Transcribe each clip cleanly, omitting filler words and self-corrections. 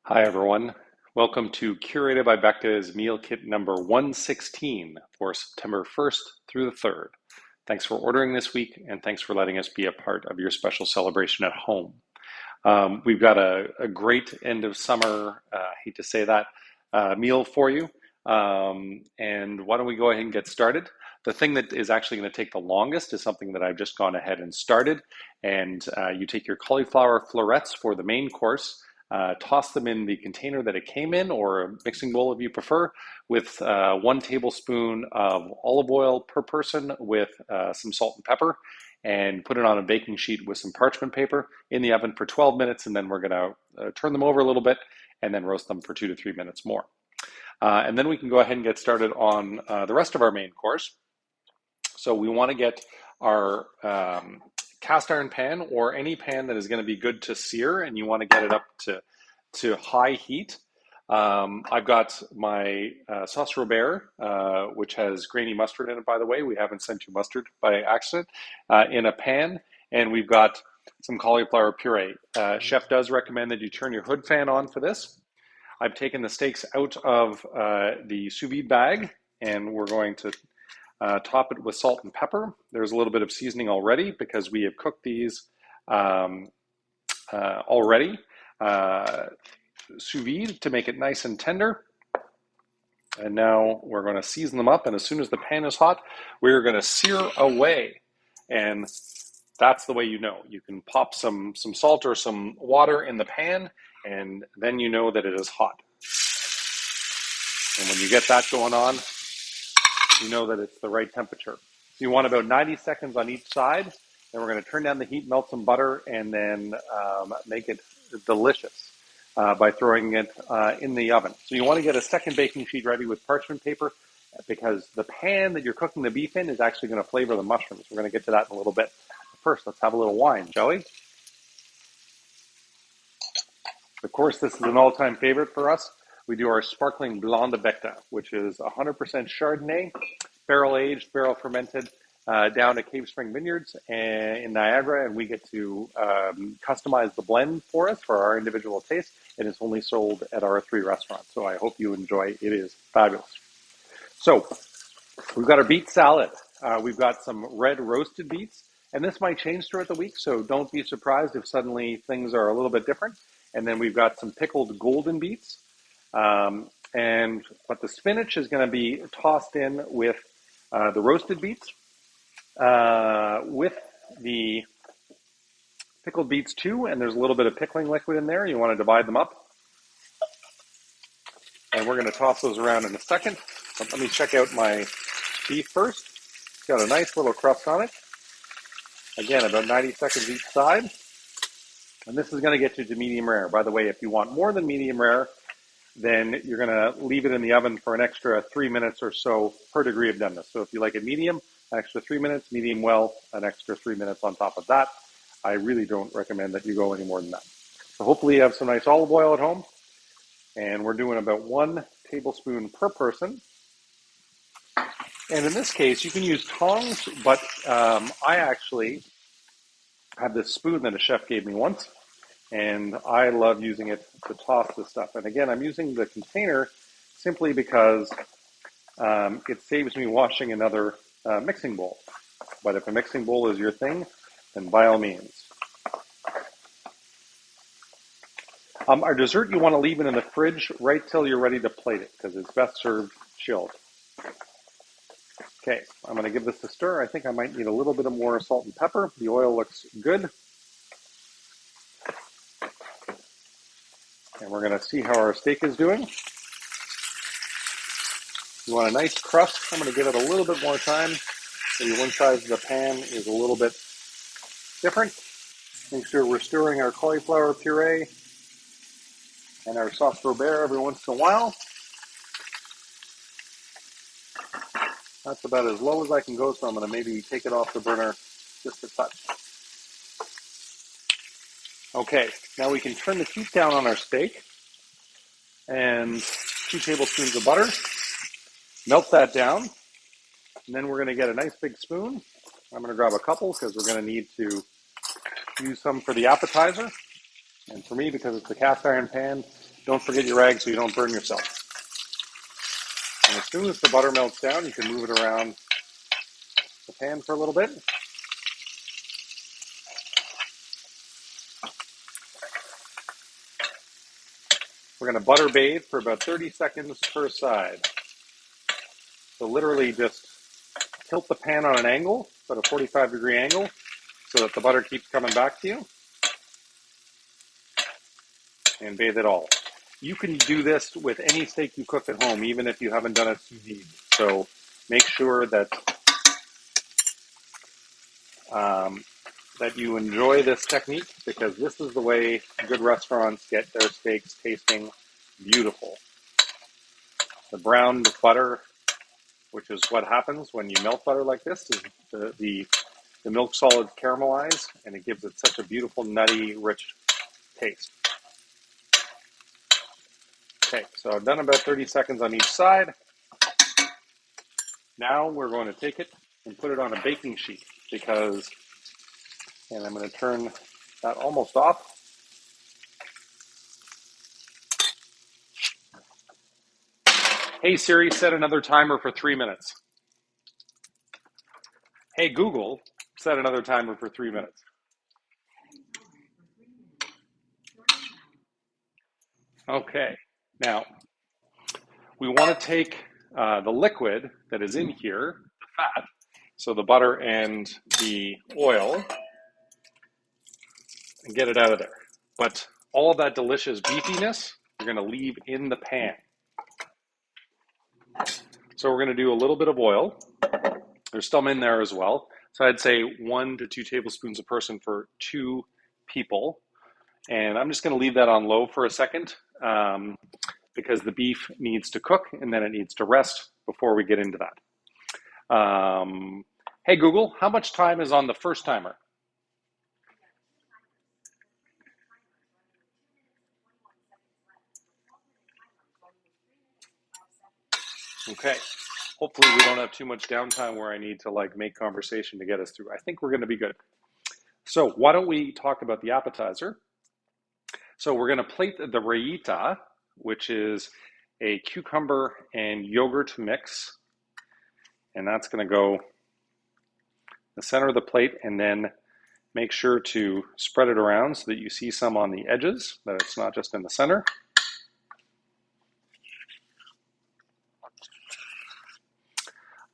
Hi, everyone. Welcome to Curated by Becca's meal kit number 116 for September 1st through the 3rd. Thanks for ordering this week, and thanks for letting us be a part of your special celebration at home. We've got a great end of summer, hate to say that, meal for you. And why don't we go ahead and get started? The thing that is actually going to take the longest is something that I've just gone ahead and started. And you take your cauliflower florets for the main course, toss them in the container that it came in, or a mixing bowl if you prefer, with 1 tablespoon of olive oil per person with some salt and pepper, and put it on a baking sheet with some parchment paper in the oven for 12 minutes. And then we're going to turn them over a little bit and then roast them for 2 to 3 minutes more. And then we can go ahead and get started on the rest of our main course. So we want to get our cast iron pan, or any pan that is going to be good to sear, and you want to get it up to high heat. I've got my sauce Robert, which has grainy mustard in it, by the way. We haven't sent you mustard by accident, in a pan. And we've got some cauliflower puree. Chef does recommend that you turn your hood fan on for this. I've taken the steaks out of the sous vide bag, and we're going to top it with salt and pepper. There's a little bit of seasoning already because we have cooked these already sous vide to make it nice and tender. And now we're going to season them up, and as soon as the pan is hot, we're going to sear away. And that's the way you know. You can pop some salt or some water in the pan, and then you know that it is hot. And when you get that going on, you know that it's the right temperature. So you want about 90 seconds on each side. Then we're going to turn down the heat, melt some butter, and then make it delicious by throwing it in the oven. So you want to get a second baking sheet ready with parchment paper, because the pan that you're cooking the beef in is actually going to flavor the mushrooms. We're going to get to that in a little bit. But first, let's have a little wine, shall we? Of course, this is an all-time favorite for us. We do our sparkling Blanc de Becta, which is 100% Chardonnay, barrel-aged, barrel-fermented, down at Cave Spring Vineyards in Niagara, and we get to customize the blend for us for our individual taste, and it's only sold at our 3 restaurants. So I hope you enjoy. It is fabulous. So we've got our beet salad. We've got some red roasted beets, and this might change throughout the week, so don't be surprised if suddenly things are a little bit different. And then we've got some pickled golden beets. But the spinach is going to be tossed in with the roasted beets, with the pickled beets too, and there's a little bit of pickling liquid in there. You want to divide them up. And we're going to toss those around in a second. But let me check out my beef first. It's got a nice little crust on it. Again, about 90 seconds each side. And this is going to get you to medium rare. By the way, if you want more than medium rare, then you're going to leave it in the oven for an extra 3 minutes or so per degree of doneness. So if you like it medium, an extra 3 minutes, medium well, an extra 3 minutes on top of that. I really don't recommend that you go any more than that. So hopefully you have some nice olive oil at home. And we're doing about 1 tablespoon per person. And in this case, you can use tongs, but I actually have this spoon that a chef gave me once, and I love using it to toss this stuff. And again, I'm using the container simply because it saves me washing another mixing bowl. But if a mixing bowl is your thing, then by all means. Our dessert, you want to leave it in the fridge right till you're ready to plate it, because it's best served chilled. Okay, I'm going to give this a stir. I think I might need a little bit of more salt and pepper. The oil looks good. And we're going to see how our steak is doing. You want a nice crust. I'm going to give it a little bit more time. Maybe one side of the pan is a little bit different. Make sure we're stirring our cauliflower puree and our sauce Robert every once in a while. That's about as low as I can go, so I'm going to maybe take it off the burner just a touch. Okay, now we can turn the heat down on our steak, and 2 tablespoons of butter. Melt that down, and then we're going to get a nice big spoon. I'm going to grab a couple because we're going to need to use some for the appetizer. And for me, because it's a cast iron pan, Don't forget your rag so you don't burn yourself. And as soon as the butter melts down, you can move it around the pan for a little bit. We're going to butter bathe for about 30 seconds per side. So literally just tilt the pan on an angle, about a 45-degree angle, so that the butter keeps coming back to you. And bathe it all. You can do this with any steak you cook at home, even if you haven't done it sous vide. So make sure that that you enjoy this technique, because this is the way good restaurants get their steaks tasting beautiful. The browned butter, which is what happens when you melt butter like this, is the milk solids caramelize, and it gives it such a beautiful, nutty, rich taste. Okay, so I've done about 30 seconds on each side. Now we're going to take it and put it on a baking sheet, and I'm going to turn that almost off. Hey Siri, set another timer for 3 minutes. Hey Google, set another timer for 3 minutes. Okay, now we want to take the liquid that is in here, the fat, so the butter and the oil, and get it out of there. But all of that delicious beefiness, you're going to leave in the pan. So we're going to do a little bit of oil. There's some in there as well. So I'd say 1 to 2 tablespoons a person for 2 people. And I'm just going to leave that on low for a second because the beef needs to cook and then it needs to rest before we get into that. Hey Google, how much time is on the first timer? Okay. Hopefully we don't have too much downtime where I need to make conversation to get us through. I think we're going to be good. So why don't we talk about the appetizer? So we're going to plate the raita, which is a cucumber and yogurt mix. And that's going to go the center of the plate, and then make sure to spread it around so that you see some on the edges, that it's not just in the center.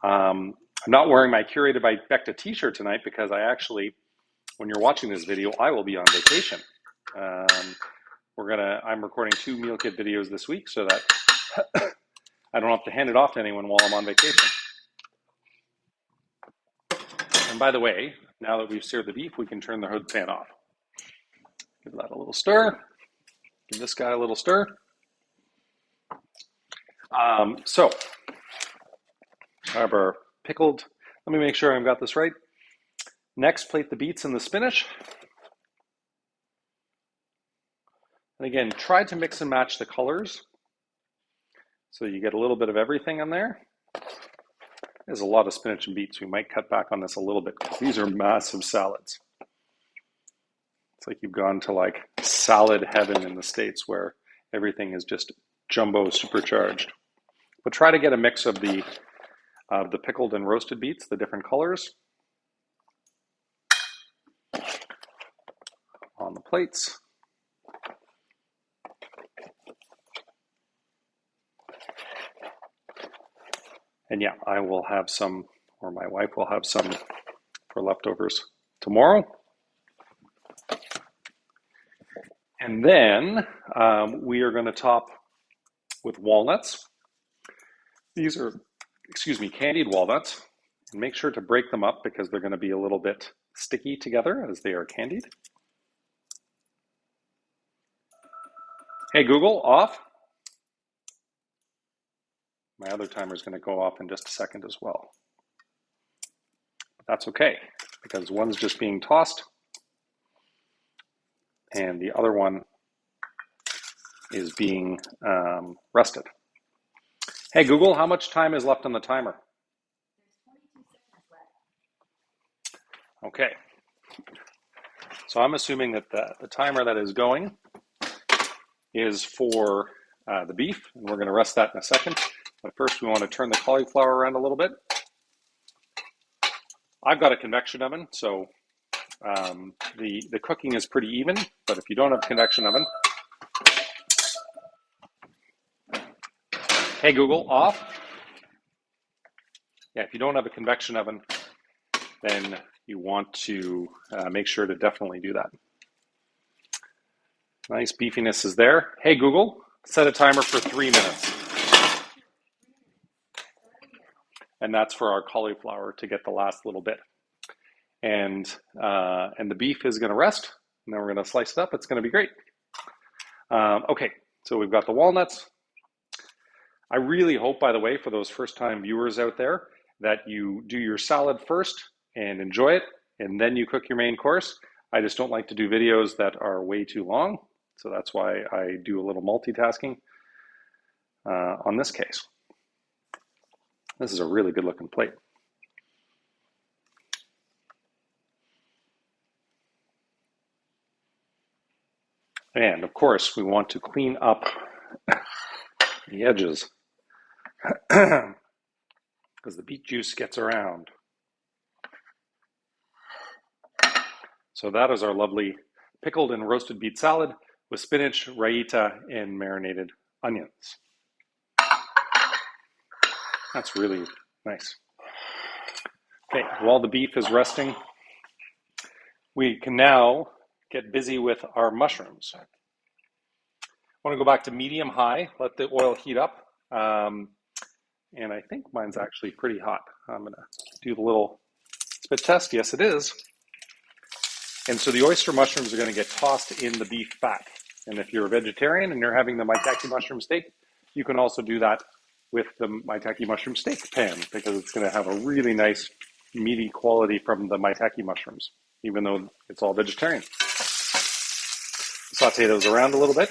I'm not wearing my Curated by Becca t-shirt tonight because I actually, when you're watching this video, I will be on vacation. I'm recording 2 meal kit videos this week so that I don't have to hand it off to anyone while I'm on vacation. And by the way, now that we've seared the beef, we can turn the hood pan off. Give that a little stir. Give this guy a little stir. So, our pickled, let me make sure I've got this right. Next, plate the beets and the spinach. And again, try to mix and match the colors so you get a little bit of everything in there. There's a lot of spinach and beets. We might cut back on this a little bit because these are massive salads. It's like you've gone to salad heaven in the States where everything is just jumbo supercharged. But try to get a mix of the pickled and roasted beets, the different colors, on the plates. And yeah, I will have some, or my wife will have some for leftovers tomorrow. And then we are going to top with walnuts. These are, candied walnuts. And make sure to break them up because they're going to be a little bit sticky together as they are candied. Hey Google, off. My other timer is going to go off in just a second as well. That's okay, because one's just being tossed and the other one is being rested. Hey Google, how much time is left on the timer? Okay. So I'm assuming that the timer that is going is for the beef, and we're going to rest that in a second. But first, we want to turn the cauliflower around a little bit. I've got a convection oven, so the cooking is pretty even, but if you don't have a convection oven, hey Google, off. Yeah, if you don't have a convection oven, then you want to make sure to definitely do that. Nice beefiness is there. Hey Google, set a timer for 3 minutes. And that's for our cauliflower to get the last little bit. And the beef is going to rest, and then we're going to slice it up. It's going to be great. Okay, so we've got the walnuts. I really hope, by the way, for those first-time viewers out there, that you do your salad first and enjoy it, and then you cook your main course. I just don't like to do videos that are way too long, so that's why I do a little multitasking on this case. This is a really good-looking plate. And of course, we want to clean up the edges because the beet juice gets around. So that is our lovely pickled and roasted beet salad with spinach, raita, and marinated onions. That's really nice. Okay, while the beef is resting, we can now get busy with our mushrooms. I want to go back to medium high, let the oil heat up. And I think mine's actually pretty hot. I'm going to do the little spit test. Yes, it is. And so the oyster mushrooms are going to get tossed in the beef fat. And if you're a vegetarian and you're having the maitake mushroom steak, you can also do that with the maitake mushroom steak pan because it's going to have a really nice meaty quality from the maitake mushrooms, even though it's all vegetarian. Saute those around a little bit.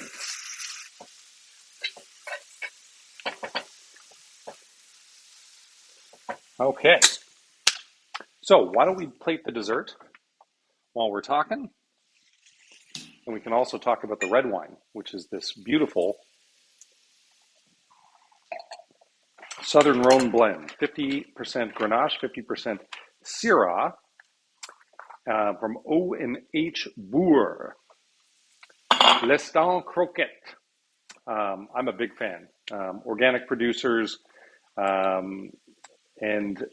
Okay. So why don't we plate the dessert while we're talking? And we can also talk about the red wine, which is this beautiful Southern Rhone blend, 50% Grenache, 50% Syrah, from O&H Boer. L'Estan Croquette. I'm a big fan. Organic producers, and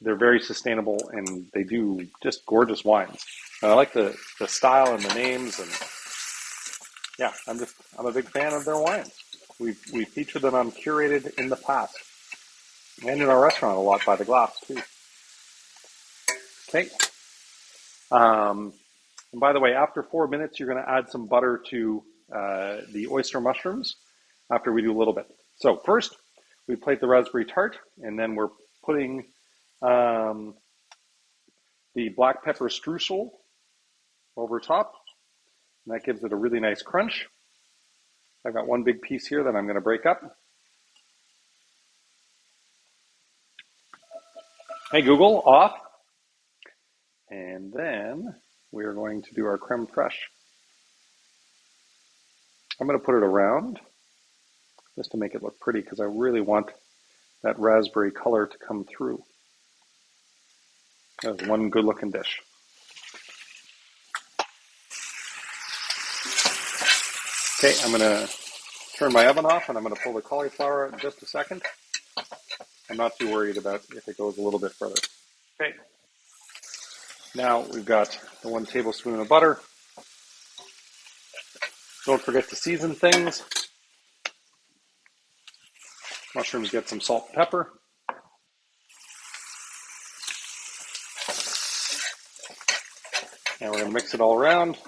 they're very sustainable, and they do just gorgeous wines. And I like the style and the names, and yeah, I'm a big fan of their wines. We've featured them on Curated in the past, and in our restaurant a lot by the glass too. Okay. And by the way, after 4 minutes, you're going to add some butter to the oyster mushrooms after we do a little bit. So first, we plate the raspberry tart, and then we're putting the black pepper streusel over top, and that gives it a really nice crunch. I've got one big piece here that I'm going to break up. Hey Google, off. And then we are going to do our creme fraiche. I'm going to put it around just to make it look pretty because I really want that raspberry color to come through. That's one good looking dish. Okay, I'm going to turn my oven off and I'm going to pull the cauliflower out in just a second. I'm not too worried about if it goes a little bit further. Okay, now we've got the 1 tablespoon of butter. Don't forget to season things. Mushrooms get some salt and pepper. And we're going to mix it all around.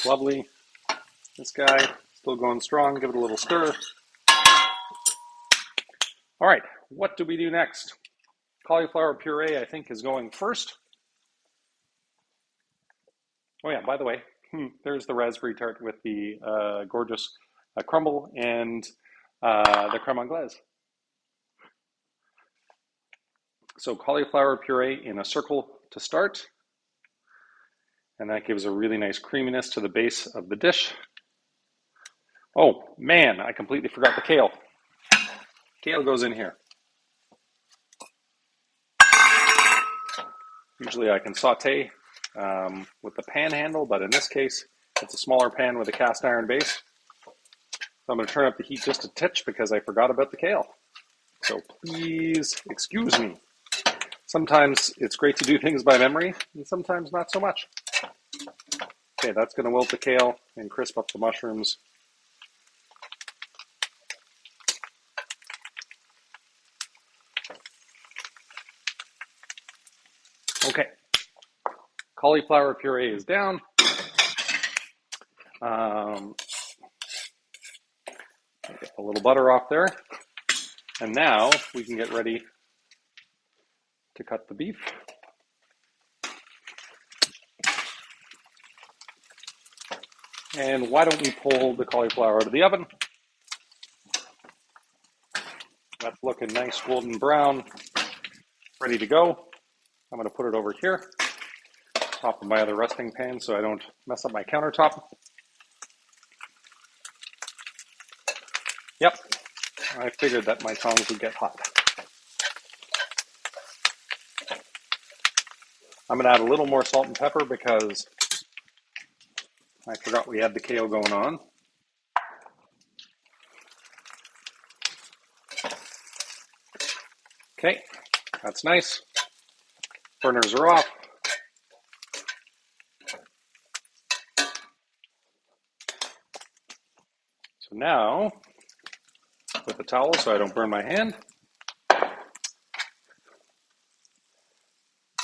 Lovely. This guy still going strong. Give it a little stir. All right, what do we do next? Cauliflower puree, I think, is going first. Oh yeah, by the way, there's the raspberry tart with the gorgeous crumble and the creme anglaise. So cauliflower puree in a circle to start. And that gives a really nice creaminess to the base of the dish. Oh man, I completely forgot the kale. Kale goes in here. Usually I can saute with the pan handle, but in this case, it's a smaller pan with a cast iron base. So I'm going to turn up the heat just a titch because I forgot about the kale. So please excuse me. Sometimes it's great to do things by memory, and sometimes not so much. Okay, that's going to wilt the kale and crisp up the mushrooms. Okay, cauliflower puree is down. Get a little butter off there. And now we can get ready to cut the beef. And why don't we pull the cauliflower out of the oven? That's looking nice golden brown, ready to go. I'm going to put it over here, top of my other resting pan so I don't mess up my countertop. Yep, I figured that my tongs would get hot. I'm going to add a little more salt and pepper because I forgot we had the kale going on. Okay, that's nice. Burners are off. So now, with the towel so I don't burn my hand,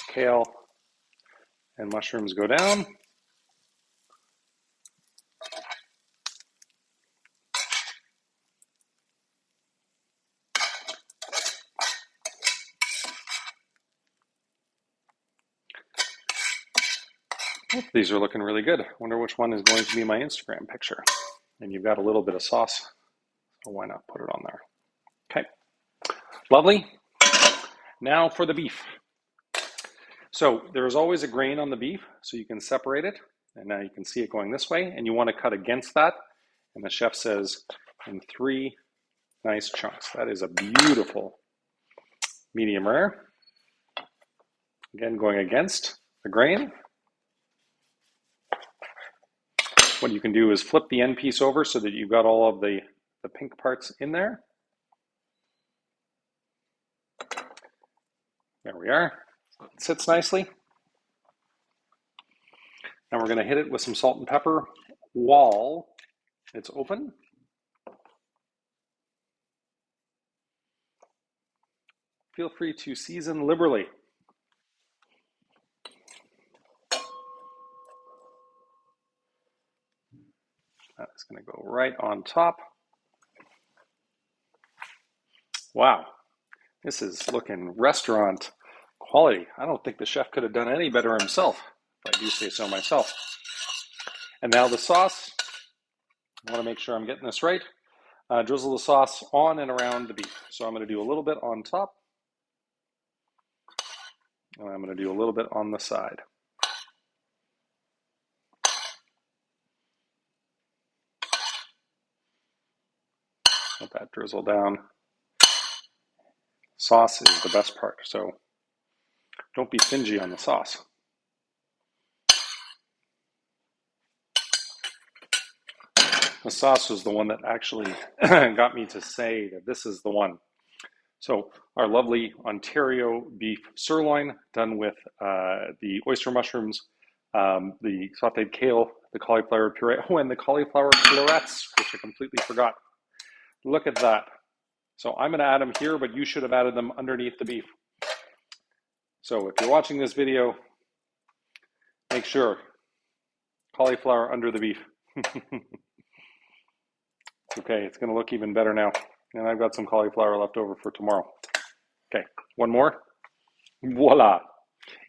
kale and mushrooms go down. These are looking really good. Wonder which one is going to be my Instagram picture. And you've got a little bit of sauce, so why not put it on there? Okay, lovely. Now for the beef. So there's always a grain on the beef, so you can separate it. And now you can see it going this way, and you want to cut against that. And the chef says in 3 nice chunks. That is a beautiful medium rare. Again, going against the grain. What you can do is flip the end piece over so that you've got all of the pink parts in there. There we are. It sits nicely. Now we're going to hit it with some salt and pepper while it's open. Feel free to season liberally. That's going to go right on top. Wow, this is looking restaurant quality. I don't think the chef could have done any better himself, if I do say so myself. And now the sauce. I want to make sure I'm getting this right. Drizzle the sauce on and around the beef. So I'm going to do a little bit on top. And I'm going to do a little bit on the side. Let that drizzle down. Sauce is the best part, so don't be stingy on the sauce. The sauce was the one that actually got me to say that this is the one. So our lovely Ontario beef sirloin done with the oyster mushrooms, the sauteed kale, the cauliflower puree, and the cauliflower florets, which I completely forgot. Look at that. So I'm going to add them here, but you should have added them underneath the beef. So if you're watching this video, make sure cauliflower under the beef. Okay, it's going to look even better now. And I've got some cauliflower left over for tomorrow. Okay, one more. Voila.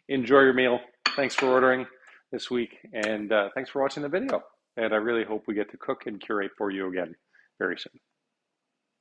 Enjoy your meal. Thanks for ordering this week, and thanks for watching the video. And I really hope we get to cook and curate for you again very soon.